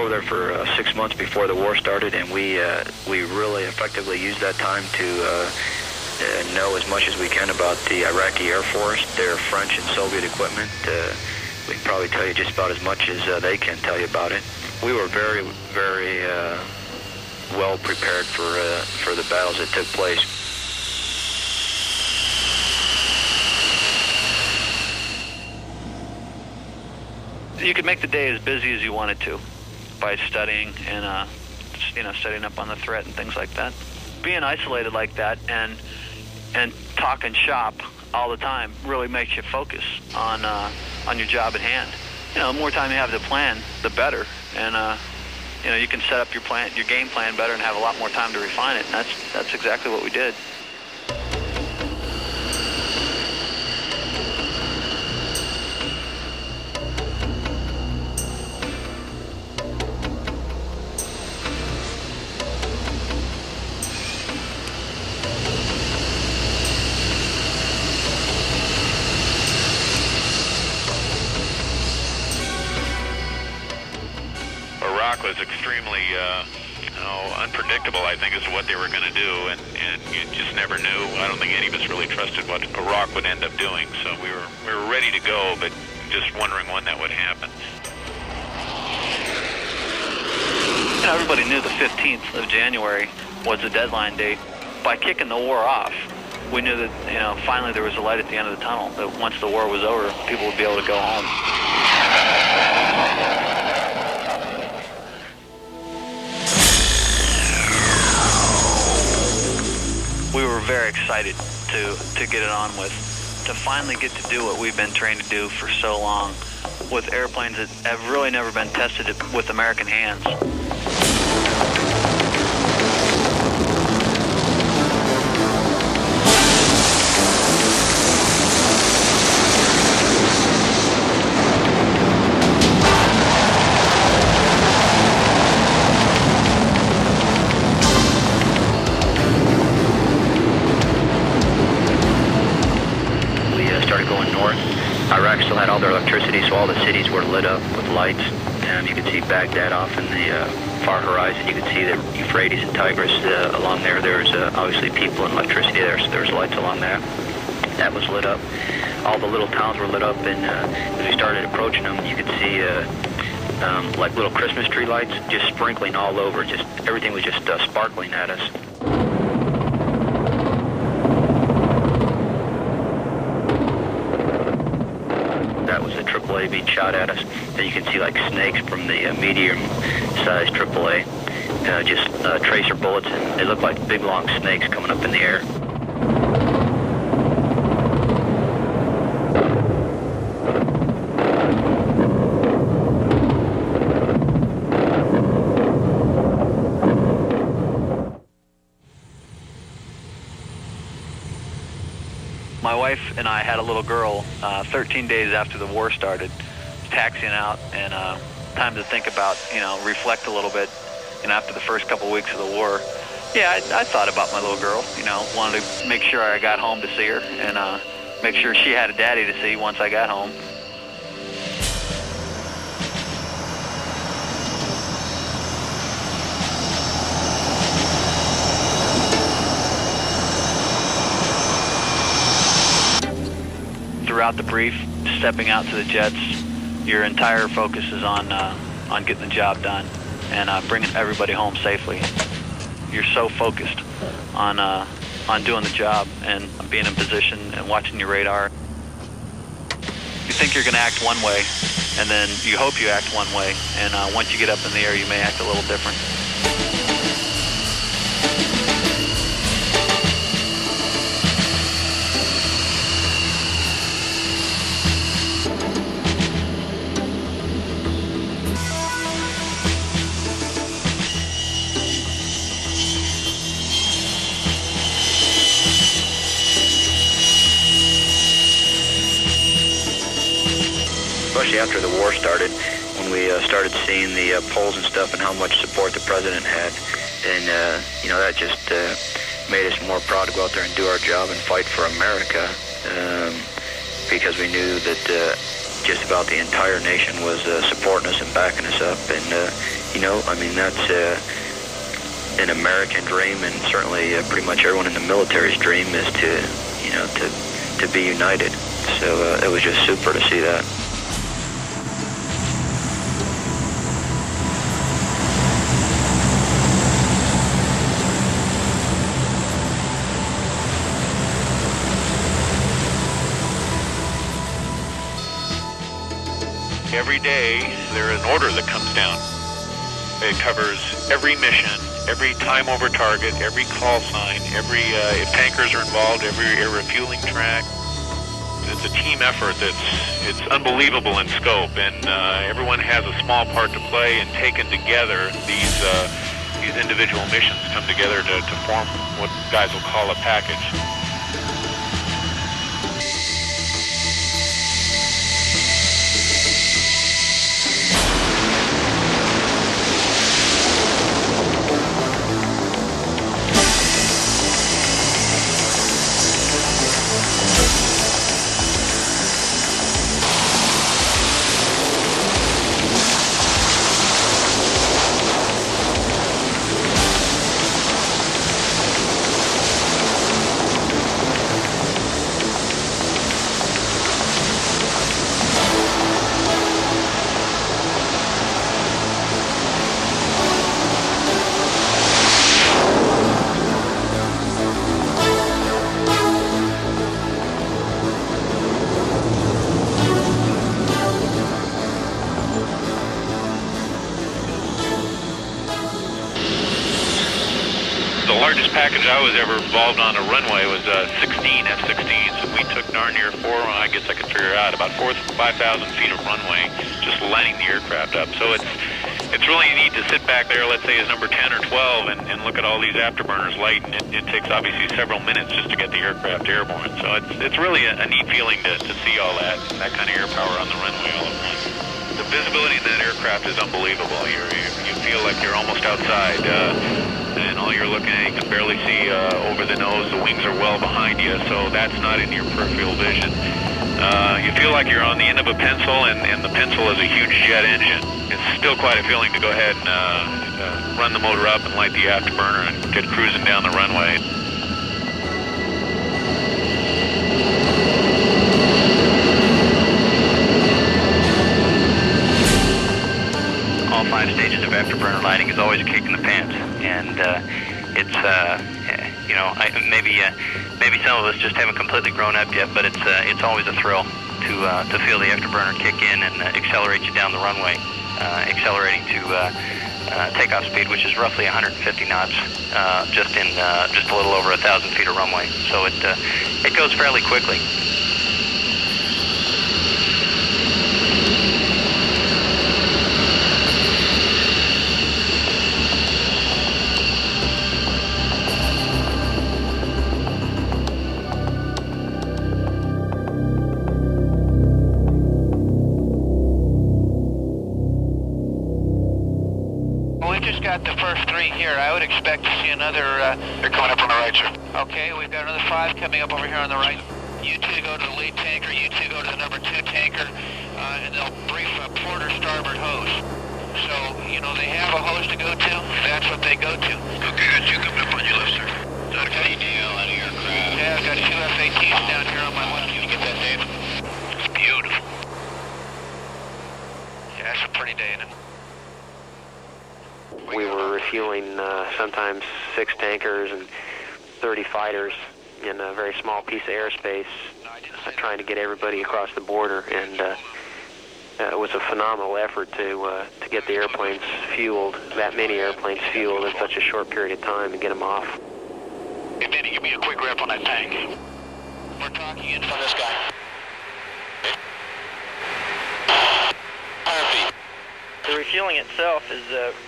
over there for 6 months before the war started, and we really effectively used that time to know as much as we can about the Iraqi Air Force, their French and Soviet equipment. We can probably tell you just about as much as they can tell you about it. We were very, very well prepared for the battles that took place. You could make the day as busy as you wanted to by studying and studying up on the threat and things like that. Being isolated like that and talking shop all the time really makes you focus on your job at hand. The more time you have to plan, the better, and you can set up your game plan better and have a lot more time to refine it. And that's exactly what we did. Was extremely unpredictable, I think, as to what they were going to do, and you just never knew. I don't think any of us really trusted what Iraq would end up doing, so we were ready to go, but just wondering when that would happen. Everybody knew the 15th of January was the deadline date. By kicking the war off, we knew that finally there was a light at the end of the tunnel, that once the war was over, people would be able to go home. We were very excited to get it on with, to finally get to do what we've been trained to do for so long with airplanes that have really never been tested with American hands. Iraq still had all their electricity, so all the cities were lit up with lights. You could see Baghdad off in the far horizon. You could see the Euphrates and Tigris along there. There's obviously people and electricity there, so there's lights along there. That was lit up. All the little towns were lit up, and as we started approaching them, you could see like little Christmas tree lights just sprinkling all over. Just everything was just sparkling at us. That was the AAA being shot at us. Then you can see like snakes from the medium-sized AAA, just tracer bullets, and they look like big long snakes coming up in the air. My wife and I had a little girl 13 days after the war started, taxiing out, and time to think about, reflect a little bit, after the first couple weeks of the war. Yeah, I thought about my little girl, wanted to make sure I got home to see her and make sure she had a daddy to see once I got home. Throughout the brief, stepping out to the jets, your entire focus is on getting the job done and bringing everybody home safely. You're so focused on doing the job and being in position and watching your radar. You think you're going to act one way, and then you hope you act one way, and once you get up in the air, you may act a little different. Especially after the war started, when we started seeing the polls and stuff and how much support the president had, and that just made us more proud to go out there and do our job and fight for America, because we knew that just about the entire nation was supporting us and backing us up, and You know, I mean, that's an American dream, and certainly pretty much everyone in the military's dream is to, you know, to be united. So it was just super to see that. Every day, there is an order that comes down. It covers every mission, every time over target, every call sign, if tankers are involved, every refueling track. It's a team effort it's unbelievable in scope, and everyone has a small part to play, and taken together, these individual missions come together to form what guys will call a package. The largest package I was ever involved on a runway was 16 F-16s, and we took darn near I guess I could figure out, about 5,000 feet of runway, just lining the aircraft up. So it's really neat to sit back there, let's say as number 10 or 12, and look at all these afterburners light, and it takes obviously several minutes just to get the aircraft airborne. So it's really a neat feeling to see all that kind of air power on the runway all at once. The visibility in that aircraft is unbelievable. You feel like you're almost outside, and all you're looking at, you can barely see over the nose. The wings are well behind you, so that's not in your peripheral vision. You feel like you're on the end of a pencil, and the pencil is a huge jet engine. It's still quite a feeling to go ahead and run the motor up and light the afterburner and get cruising down the runway. All 5 stages of afterburner lighting is always a kick in the pants, and it's you know, maybe some of us just haven't completely grown up yet, but it's always a thrill to feel the afterburner kick in and accelerate you down the runway, accelerating to takeoff speed, which is roughly 150 knots, just a little over 1,000 feet of runway. So it goes fairly quickly. Got the first 3 here. I would expect to see another... They're coming up on the right, sir. Okay, we've got another 5 coming up over here on the right. You 2 go to the lead tanker, you 2 go to the number 2 tanker, and they'll brief a port or starboard hose. So, you know, they have a hose to go to, that's what they go to. Okay, got 2 coming up on your left, sir. Not a deal out of your craft. Yeah, I've got 2 F-18s down here on my left. Can you get that, Dave? It's beautiful. Yeah, it's a pretty day, isn't it? We were refueling sometimes 6 tankers and 30 fighters in a very small piece of airspace, trying to get everybody across the border, and it was a phenomenal effort to get the airplanes fueled, that many airplanes fueled in such a short period of time, and get them off. Hey, Benny, give me a quick rep on that tank. We're talking in On this guy. The refueling itself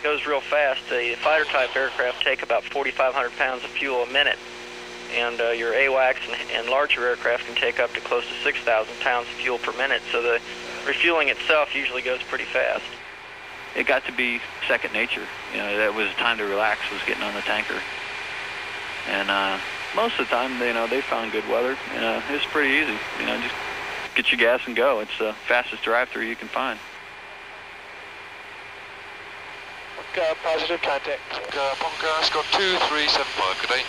goes real fast. The fighter-type aircraft take about 4,500 pounds of fuel a minute, and your AWACS and larger aircraft can take up to close to 6,000 pounds of fuel per minute, so the refueling itself usually goes pretty fast. It got to be second nature. You know, that was time to relax, was getting on the tanker. And most of the time, you know, they found good weather. It was pretty easy. You know, just get your gas and go. It's the fastest drive-through you can find. positive contact. Bunker, Oscar 2375, good day.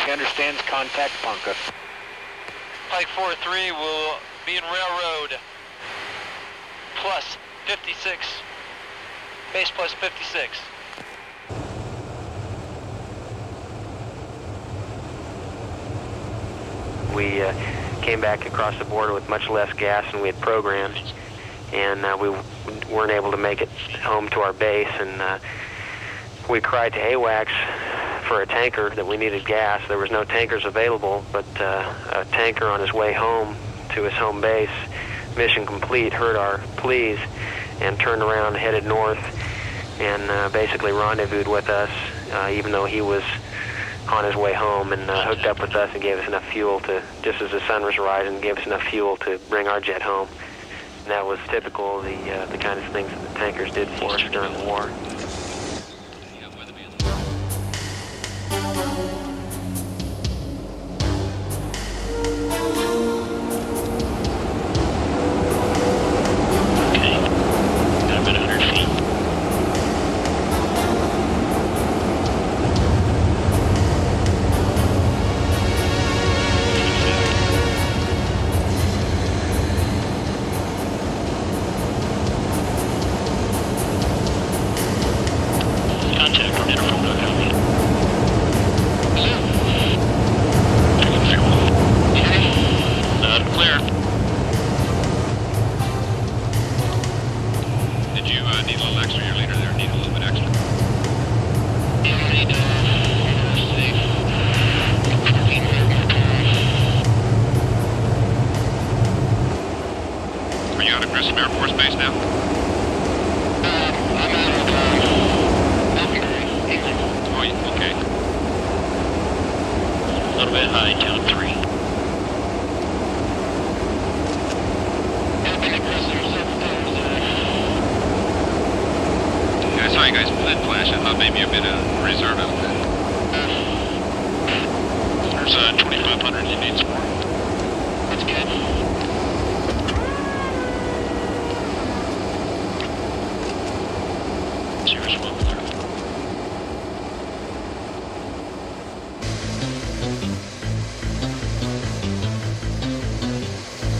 He understands contact, Ponca. Pike 4-3 will be in railroad. Plus 56. Base plus 56. We came back across the border with much less gas than we had programmed, and we weren't able to make it home to our base, and we cried to AWACS for a tanker that we needed gas. There was no tankers available, but a tanker on his way home to his home base, mission complete, heard our pleas and turned around and headed north and basically rendezvoused with us, even though he was on his way home, and hooked up with us and gave us enough fuel to, just as the sun was rising, gave us enough fuel to bring our jet home. And that was typical of the kind of things that the tankers did for us during the war.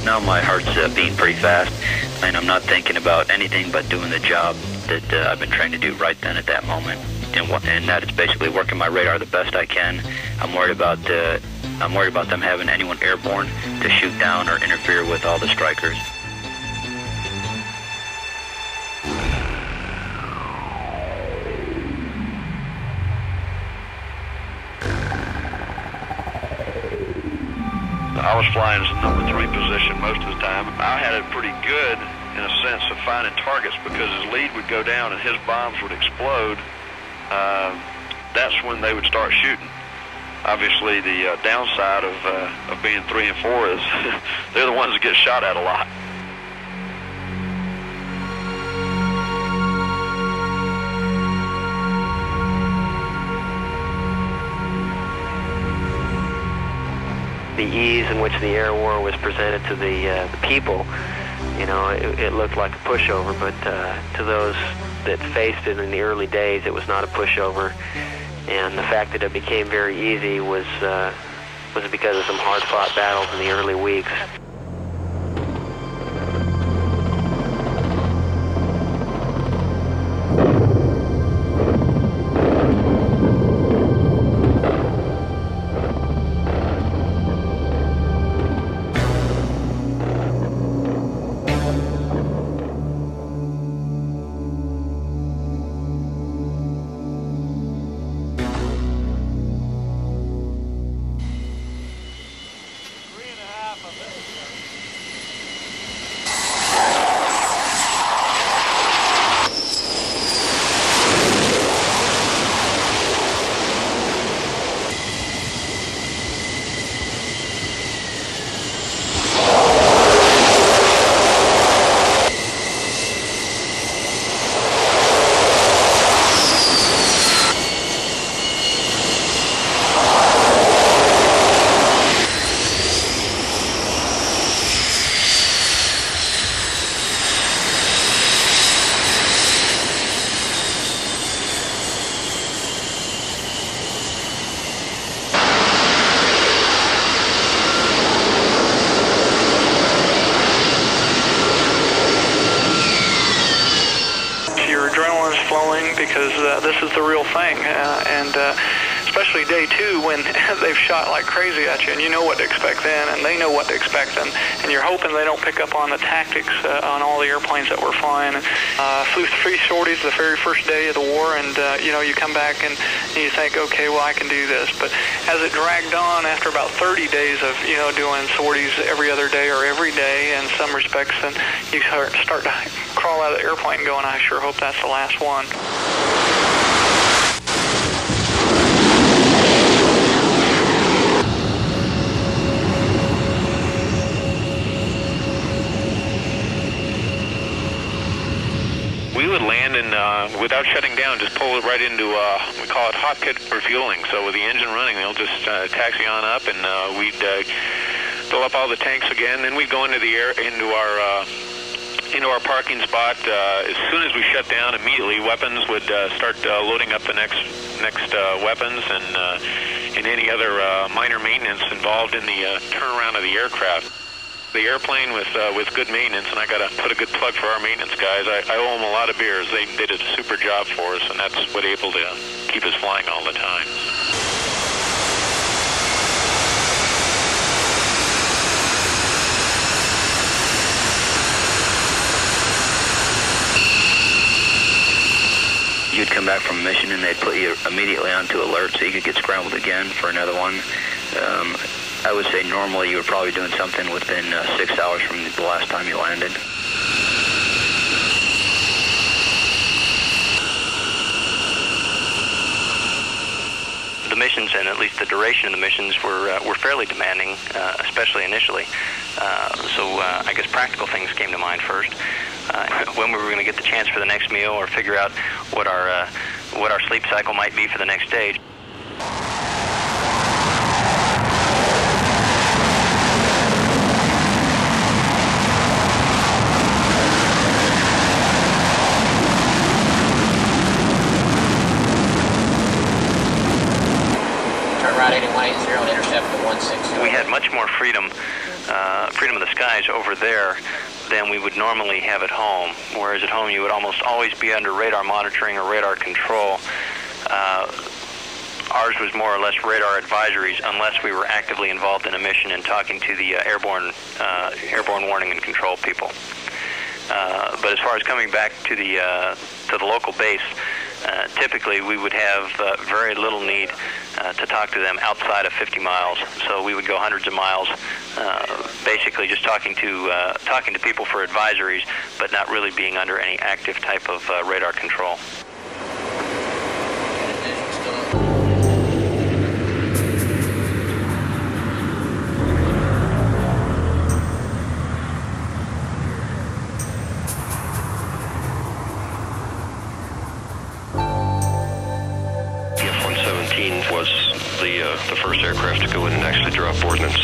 Now my heart's beating pretty fast, and I'm not thinking about anything but doing the job that I've been trying to do right then at that moment, and that is basically working my radar the best I can. I'm worried about them having anyone airborne to shoot down or interfere with all the strikers. I was flying as a number 3 position most of the time. I had it pretty good in a sense of finding targets because his lead would go down and his bombs would explode. That's when they would start shooting. Obviously, the downside of being 3 and 4 is they're the ones that get shot at a lot. The ease in which the air war was presented to the people, you know, it looked like a pushover, but to those that faced it in the early days, it was not a pushover. And the fact that it became very easy was because of some hard-fought battles in the early weeks. because this is the real thing, and especially day 2 when they've shot like crazy at you, and you know what to expect then, and they know what to expect, and you're hoping they don't pick up on the tactics on all the airplanes that we're flying. Flew 3 sorties the very first day of the war, and you come back and you think, okay, well, I can do this. But as it dragged on, after about 30 days of doing sorties every other day or every day in some respects, then you start to crawl out of the airplane going, I sure hope that's the last one. We would land and, without shutting down, just pull it right into, we call it hot pit refueling. So with the engine running, they'll just taxi on up, and we'd fill up all the tanks again. Then we'd go into our parking spot. As soon as we shut down, immediately weapons would start loading up the next weapons and any other minor maintenance involved in the turnaround of the aircraft. The airplane with good maintenance, and I got to put a good plug for our maintenance guys. I owe them a lot of beers. They did a super job for us, and that's what able to keep us flying all the time. You'd come back from a mission and they'd put you immediately onto alert so you could get scrambled again for another one. I would say normally you were probably doing something within 6 hours from the last time you landed. The missions, and at least the duration of the missions, were fairly demanding, especially initially. So I guess practical things came to mind first. When we were going to get the chance for the next meal, or figure out what our sleep cycle might be for the next day. Turn right 8180 and intercept the 16. We had much more freedom of the skies over there than we would normally have at home, whereas at home you would almost always be under radar monitoring or radar control. Ours was more or less radar advisories unless we were actively involved in a mission and talking to the airborne warning and control people. But as far as coming back to the local base, typically we would have very little need to talk to them outside of 50 miles. So we would go hundreds of miles, basically just talking to people for advisories, but not really being under any active type of radar control. Was the first aircraft to go in and actually drop ordnance.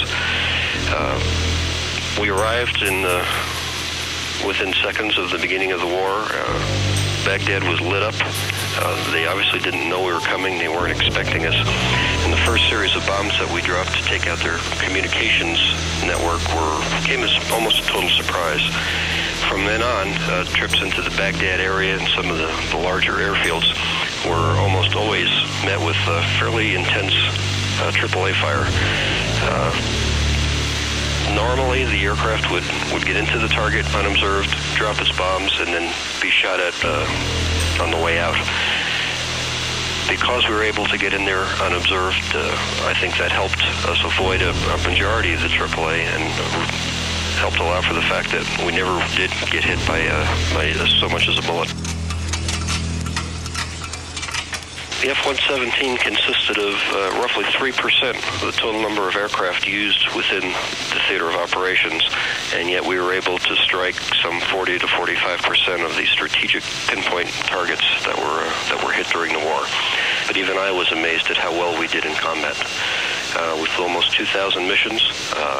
We arrived within seconds of the beginning of the war. Baghdad was lit up. They obviously didn't know we were coming. They weren't expecting us. And the first series of bombs that we dropped to take out their communications network came as almost a total surprise. From then on, trips into the Baghdad area and some of the larger airfields were almost always met with fairly intense AAA fire. Normally, the aircraft would get into the target unobserved, drop its bombs, and then be shot at on the way out. Because we were able to get in there unobserved, I think that helped us avoid a majority of the AAA and helped allow for the fact that we never did get hit by so much as a bullet. The F-117 consisted of roughly 3% of the total number of aircraft used within the theater of operations, and yet we were able to strike some 40 to 45% of the strategic pinpoint targets that were hit during the war. But even I was amazed at how well we did in combat. We flew almost 2,000 missions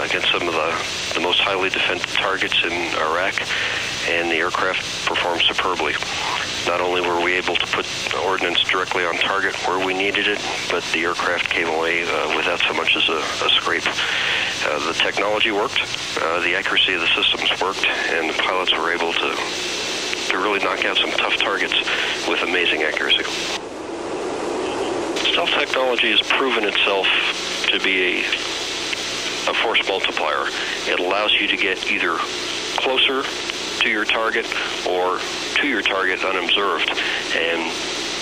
against some of the most highly defended targets in Iraq, and the aircraft performed superbly. Not only were we able to put ordnance directly on target where we needed it, but the aircraft came away without so much as a scrape. The technology worked, the accuracy of the systems worked, and the pilots were able to to really knock out some tough targets with amazing accuracy. Stealth technology has proven itself to be a force multiplier. It allows you to get either closer to your target or to your target unobserved. And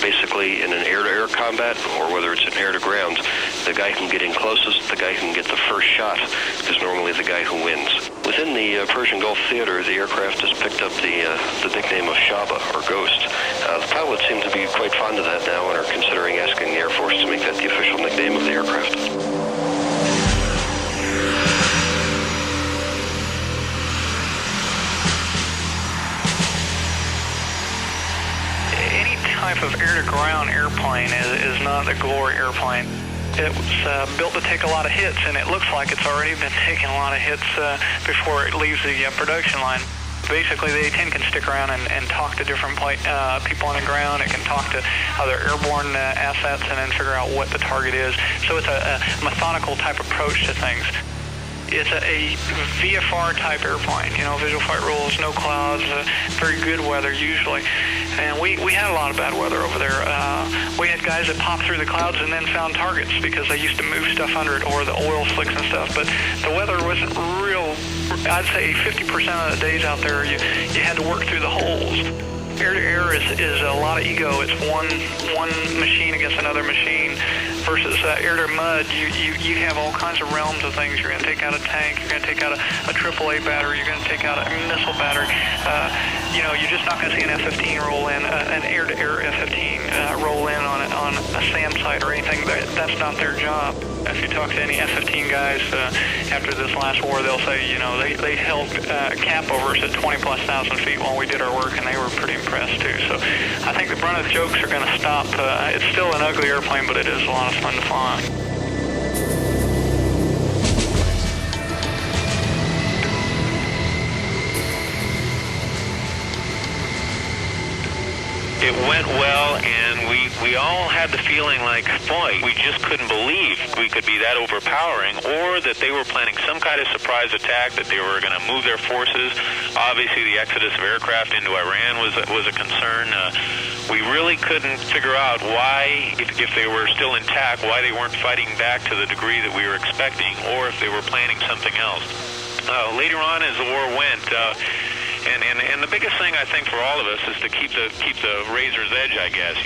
basically in an air-to-air combat, or whether it's an air-to-ground, the guy who can get in closest, the guy who can get the first shot, is normally the guy who wins. Within the Persian Gulf theater, the aircraft has picked up the nickname of Shaba, or Ghost. The pilots seem to be quite fond of that now and are considering asking the Air Force to make that the official nickname of the aircraft. Type of air-to-ground airplane is not a glory airplane. It was built to take a lot of hits, and it looks like it's already been taking a lot of hits before it leaves the production line. Basically, the A-10 can stick around and talk to different people on the ground. It can talk to other airborne assets and then figure out what the target is. So it's a methodical type approach to things. It's a VFR type airplane, visual flight rules, no clouds, very good weather usually. And we had a lot of bad weather over there. We had guys that popped through the clouds and then found targets because they used to move stuff under it, or the oil slicks and stuff. But the weather wasn't real. I'd say 50% of the days out there, you had to work through the holes. Air-to-air is a lot of ego. It's one machine against another machine. Versus air-to-mud, you have all kinds of realms of things. You're going to take out a tank. You're going to take out a AAA battery. You're going to take out a missile battery. You're just not going to see an F-15 roll in, an air-to-air F-15 roll in on a SAM site or anything. That's not their job. If you talk to any F-15 guys after this last war, they'll say, they held cap over us at 20+ thousand feet while we did our work, and they were pretty impressed too. So I think the brunt of the jokes are going to stop. It's still an ugly airplane, but it is a lot of fun to fly. It went well, and we all had the feeling like, boy, we just couldn't believe we could be that overpowering, or that they were planning some kind of surprise attack, that they were going to move their forces. Obviously, the exodus of aircraft into Iran was a concern. We really couldn't figure out why, if they were still intact, why they weren't fighting back to the degree that we were expecting, or if they were planning something else. Later on, as the war went, and the biggest thing I think for all of us is to keep the razor's edge, I guess.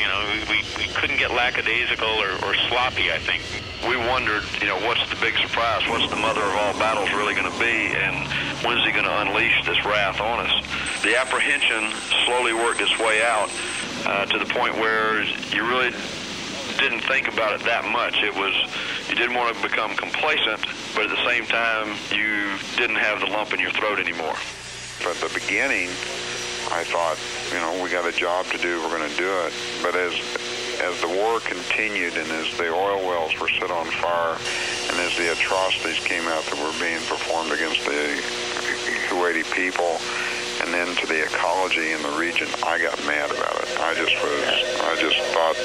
We couldn't get lackadaisical or sloppy, I think. We wondered, what's the big surprise? What's the mother of all battles really going to be? And when's he going to unleash this wrath on us? The apprehension slowly worked its way out to the point where you really didn't think about it that much. You didn't want to become complacent, but at the same time, you didn't have the lump in your throat anymore. At the beginning, I thought, we got a job to do, we're going to do it. But as the war continued, and as the oil wells were set on fire, and as the atrocities came out that were being performed against the Kuwaiti people, and then to the ecology in the region, I got mad about it. I just thought,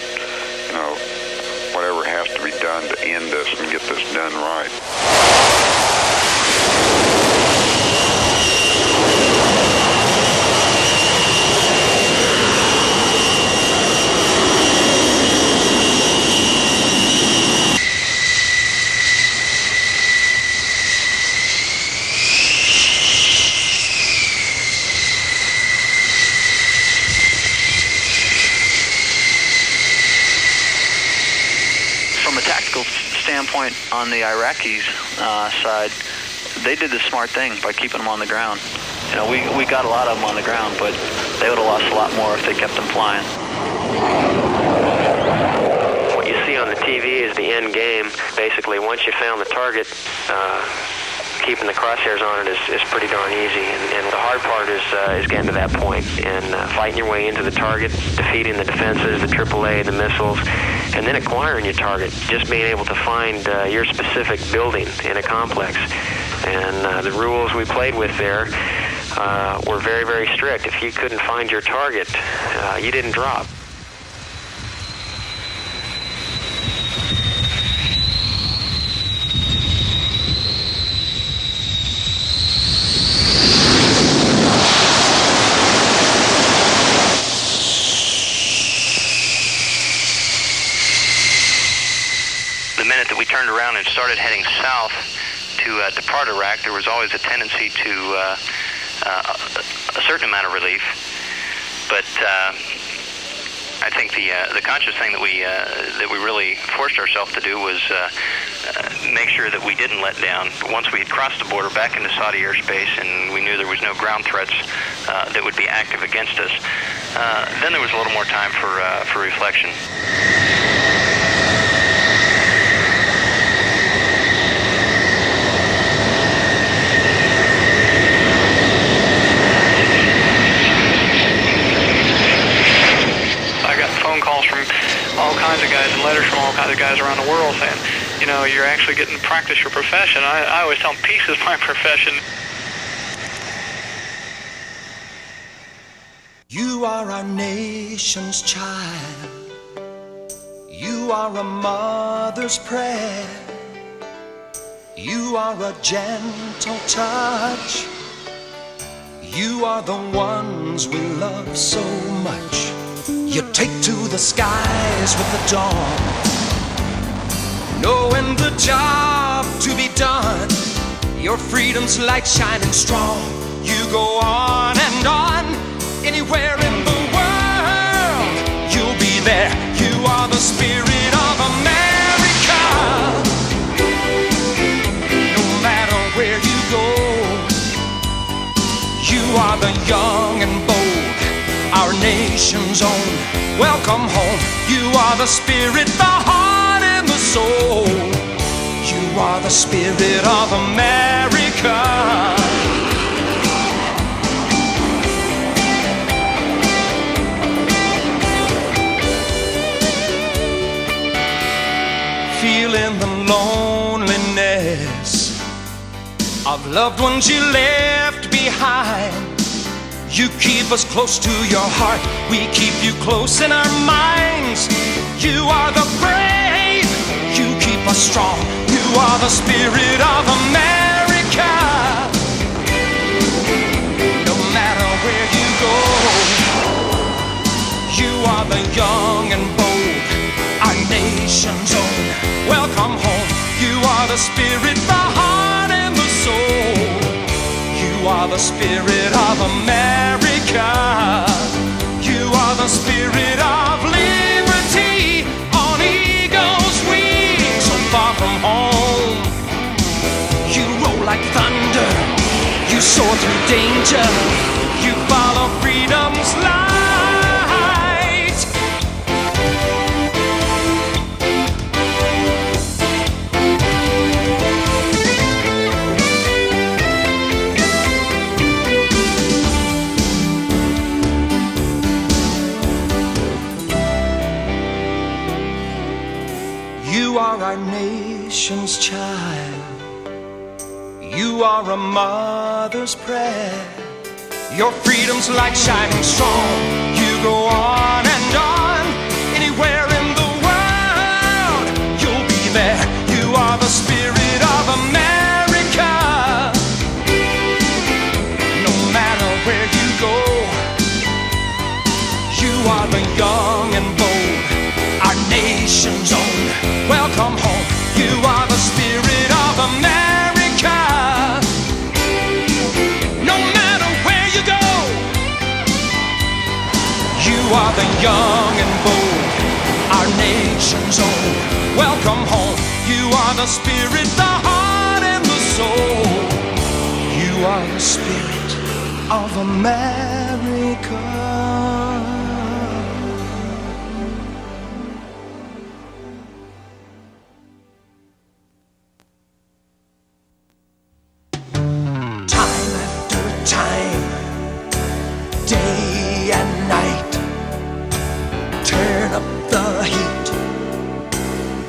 whatever has to be done to end this and get this done right. Standpoint on the Iraqis' side, they did the smart thing by keeping them on the ground. We got a lot of them on the ground, but they would have lost a lot more if they kept them flying. What you see on the TV is the end game. Basically, once you found the target, keeping the crosshairs on it is pretty darn easy. And the hard part is getting to that point and fighting your way into the target, defeating the defenses, the AAA, the missiles, and then acquiring your target. Just being able to find your specific building in a complex. And the rules we played with there were very, very strict. If you couldn't find your target, you didn't drop. started heading south to depart Iraq, there was always a tendency to a certain amount of relief. But I think the conscious thing that we really forced ourselves to do was make sure that we didn't let down. Once we had crossed the border back into Saudi airspace and we knew there was no ground threats that would be active against us, then there was a little more time for reflection. Phone calls from all kinds of guys and letters from all kinds of guys around the world saying, you know, you're actually getting to practice your profession. I always tell them peace is my profession. You are our nation's child. You are a mother's prayer. You are a gentle touch. You are the ones we love so much. You take to the skies with the dawn, knowing the job to be done. Your freedom's light shining strong. You go on and on, anywhere in the world, you'll be there. You are the spirit of America. No matter where you go, you are the young and bold, our nation's own. Welcome home. You are the spirit, the heart and the soul. You are the spirit of America. Feeling the loneliness of loved ones you left behind. You keep us close to your heart. We keep you close in our minds. You are the brave. You keep us strong. You are the spirit of America. No matter where you go, you are the young and bold, our nation's own. Welcome home. You are the spirit, the heart and the soul. You are the spirit of America. You are the spirit of liberty on eagle's wings, so far from home. You roll like thunder. You soar through danger. You follow freedom's light. You are our nation's child. You are a mother's prayer. Your freedom's light shining strong. You go on and on, anywhere in the world, you'll be there. You are the spirit of America. No matter where you go, you are the young and bold, our nation's own. Welcome home. You are the spirit of America. No matter where you go, you are the young and bold, our nation's own. Welcome home. You are the spirit, the heart and the soul. You are the spirit of America.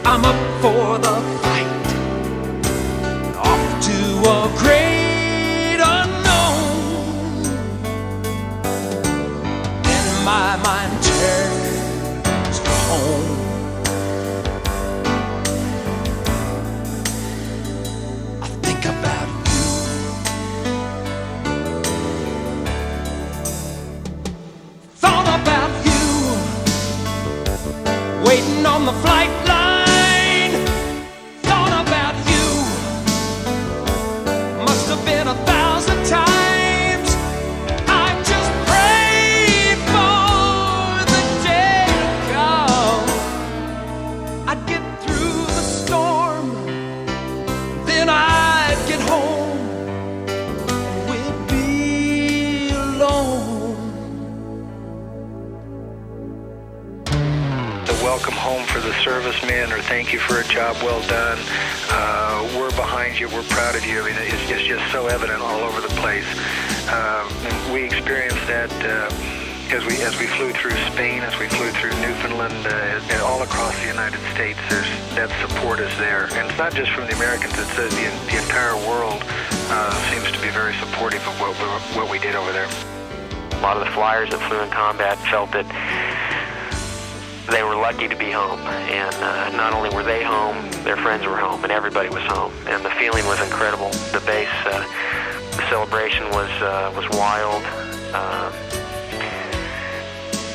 I'm up for the fight, off to a great unknown. servicemen, or thank you for a job well done. We're behind you. We're proud of you. I mean, it's just so evident all over the place. And we experienced that as we flew through Spain, as we flew through Newfoundland, and all across the United States. That support is there, and it's not just from the Americans. It's the entire world seems to be very supportive of what we did over there. A lot of the flyers that flew in combat felt that they were lucky to be home, and not only were they home, their friends were home, and everybody was home, and the feeling was incredible. The base, the celebration was wild,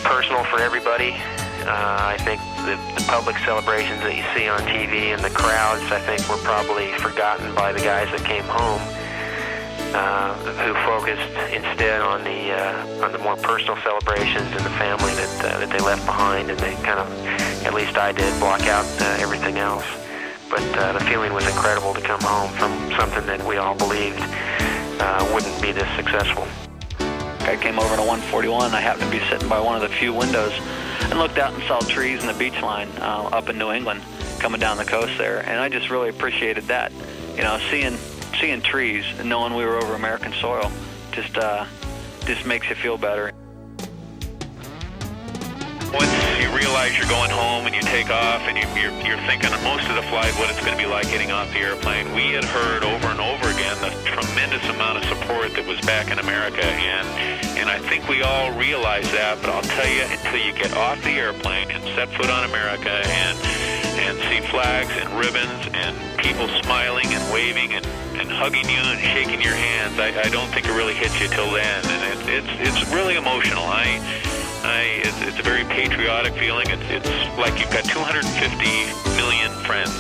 personal for everybody. I think the public celebrations that you see on TV and the crowds, I think, were probably forgotten by the guys that came home, who focused instead on the more personal celebrations and the family that they left behind, and they kind of, at least I did, block out everything else. But the feeling was incredible to come home from something that we all believed wouldn't be this successful. I came over to 141, and I happened to be sitting by one of the few windows and looked out and saw trees and the beach line up in New England coming down the coast there, and I just really appreciated that. You know, seeing trees and knowing we were over American soil just makes you feel better. Once you realize you're going home and you take off and you're thinking most of the flight what it's going to be like getting off the airplane, we had heard over and over again the tremendous amount of support that was back in America, and I think we all realize that, but I'll tell you, until you get off the airplane and set foot on America and see flags and ribbons and people smiling and waving and hugging you and shaking your hands, I don't think it really hits you till then, and it's really emotional. It's a very patriotic feeling. It's like you've got 250 million friends